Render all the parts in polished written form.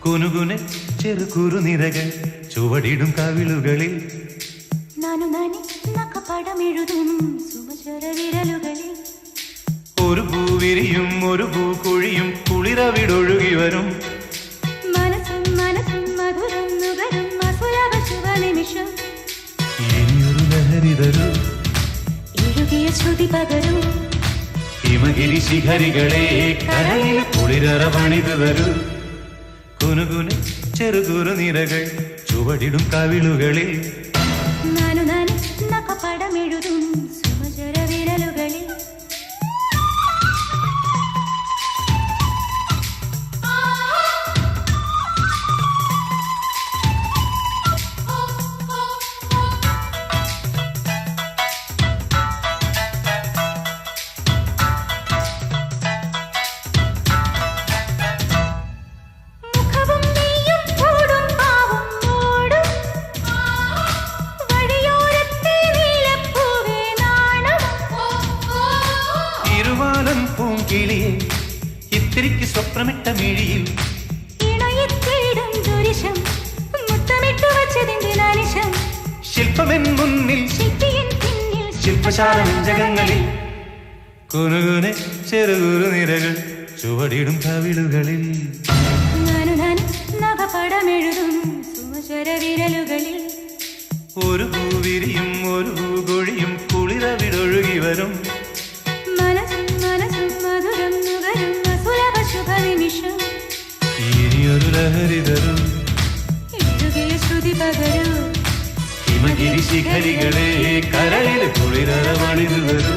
കുനുകുനെ ചെറുകുറുനിരകൾ ചുവടിടും കവിളുകളിൽ നാനു നാനി നഖപടമെഴുതും സുമചരവിരലുകളിൽ ഒരു പൂവിരിയും ഒരു പൂക്കുഴിയും കുളിരവിടൊഴുകി വരും മനസ്സും മനസ്സും മധുരം നുകരും അസുലഭ ശുഭനിമിഷം ഇനിയൊരു ലഹരി തരൂ എഴുകിയ ശ്രുതി പകരും ഹിമഗിരി ശിഖരികളെ കരളിൽ കുളിരറ പണിതു തരൂ കുനുകുനെ ചെറുകുറുനിരകൾ ചുവടിടും കവിളുകളിൽ നാനു നാനി നഖപടമെഴുതും സുമചരവിരലുകളിൽ പൂങ്കിളിയെ ഇത്തിരിക്ക് സ്വപ്നമിട്ട മിഴിയിൽ ശില്പമെൻ മുന്നിൽ ശില്പശാലഞ്ചകങ്ങളിൽ കുനുകുനെ ചെറുകുറുനിരകൾ ചുവടിടും കവിളുകളിൽ ഒരു പൂവിരിയും ഒരു പൂകൊഴിയും കുളിരവിടൊഴുകി വരും ഇനിയൊരു ലഹരി തരൂ ശ്രുതി പകരൂ ഹിമഗിരി ശിഖരികളെ കരളിൽ കുളിരറ പണിതു തരൂ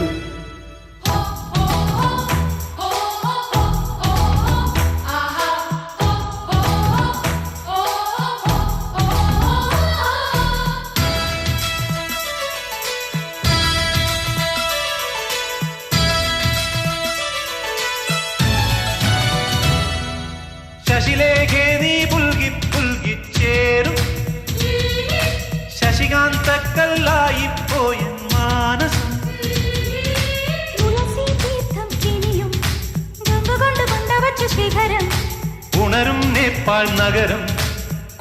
ശശിലേഖേ നീ പുൽകി പുൽകി ചേരും ശശികാന്തക്കല്ലായി പോയ മാനസം ഉണരും നേപ്പാൾ നഗരം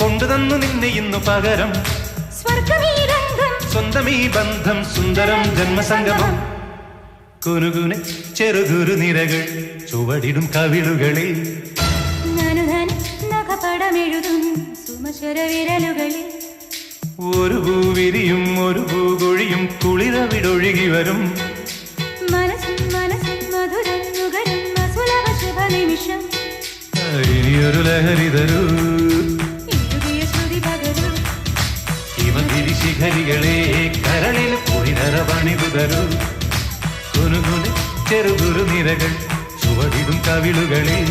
കൊണ്ടുതന്നു നിന്നെ ഇന്നു പകരം സ്വന്തമീ ബന്ധം സുന്ദരം ജന്മസംഗമം കുനുകുനെ ചെറുകുറുനിരകൾ ചുവടിടും കവിളുകളിൽ ഒരു പൂവിരിയും ഒരു പൂകൊഴിയും കുളിരവിടൊഴുകി വരും ഇനിയൊരു ലഹരി തരൂ ഹിമഗിരി ശിഖരികളെ കരളിൽ കുളിരറ പണിതു തരൂ കുനുകുനെ ചെറുകുറുനിരകൾ ചുവടിടും കവിളുകളിൽ